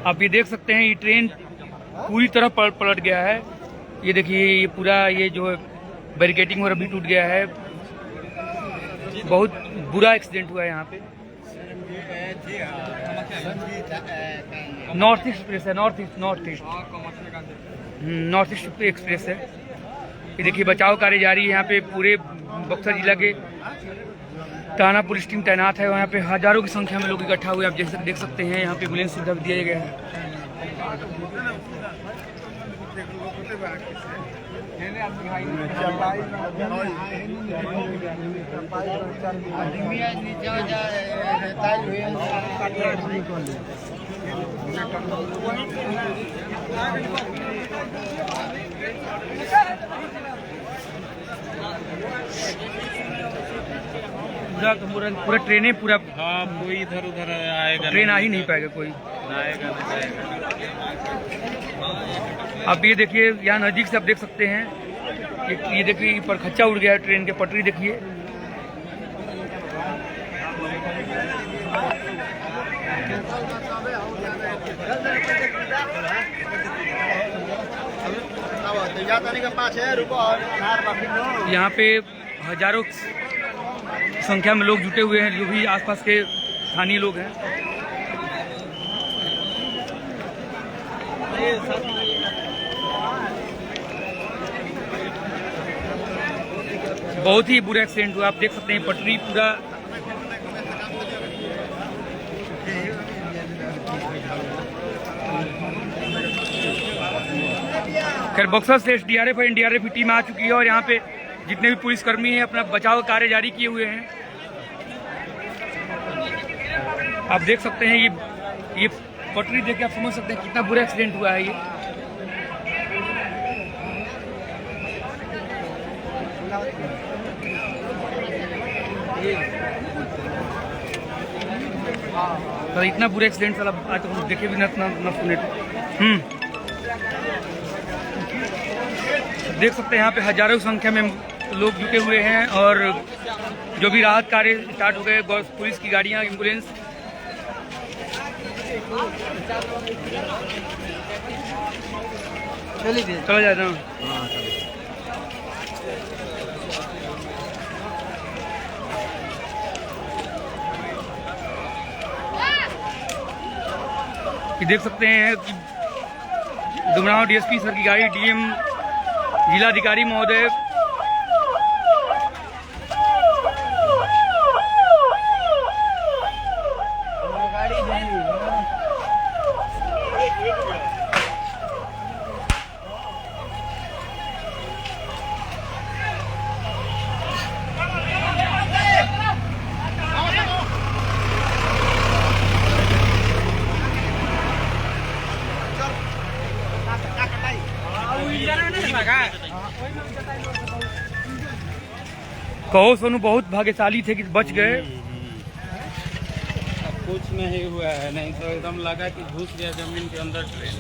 आप ये देख सकते हैं, ये ट्रेन पूरी तरह पलट गया है। ये देखिए, ये पूरा ये जो बैरिकेडिंग वगैरह भी टूट गया है। बहुत बुरा एक्सीडेंट हुआ है यहाँ पे। नॉर्थ ईस्ट एक्सप्रेस है, नॉर्थ ईस्ट एक्सप्रेस है। ये देखिए, बचाव कार्य जारी है यहाँ पे। पूरे बक्सर जिला के थाना पुलिस टीम तैनात है। यहाँ पे हजारों की संख्या में लोग इकट्ठा हुए, आप जैसे देख सकते हैं। यहाँ पे एम्बुलेंस सुविधा भी दिया गया है। पूरा ट्रेनें पूरा, हाँ, कोई इधर उधर आएगा, ट्रेन आ ही नहीं पाएगा, कोई आएगा नहीं जाएगा। अब ये देखिए, यहाँ नज़दीक से आप देख सकते हैं। ये देखिए, पर खच्चा उड़ गया है ट्रेन के, पटरी देखिए। यहाँ पे हजारों संख्या में लोग जुटे हुए हैं, जो भी आसपास के स्थानीय लोग हैं। बहुत ही बुरा एक्सीडेंट हुआ, आप देख सकते हैं। पटरी पूरा खैर, बक्सर से एसडीआरएफ और एनडीआरएफ की टीम आ चुकी है और यहाँ पे जितने भी पुलिसकर्मी हैं अपना बचाव कार्य जारी किए हुए हैं। आप देख सकते हैं, ये पटरी देख के आप समझ सकते हैं कितना बुरा एक्सीडेंट हुआ है। ये तो इतना बुरा एक्सीडेंट साला आज तक तो देखे भी न सुने। देख सकते हैं, यहाँ पे हजारों की संख्या में लोग जुटे हुए हैं और जो भी राहत कार्य स्टार्ट हो गए। पुलिस की गाड़ियाँ, एम्बुलेंस। चला जाए ना। ये देख सकते हैं कि डुमरांव डीएसपी सर की गाड़ी, डीएम जिलाधिकारी महोदय, कहो सोनू बहुत भाग्यशाली थे कि बच गए। अब कुछ नहीं हुआ है, नहीं तो एकदम लगा कि घुस गया जमीन के अंदर ट्रेन।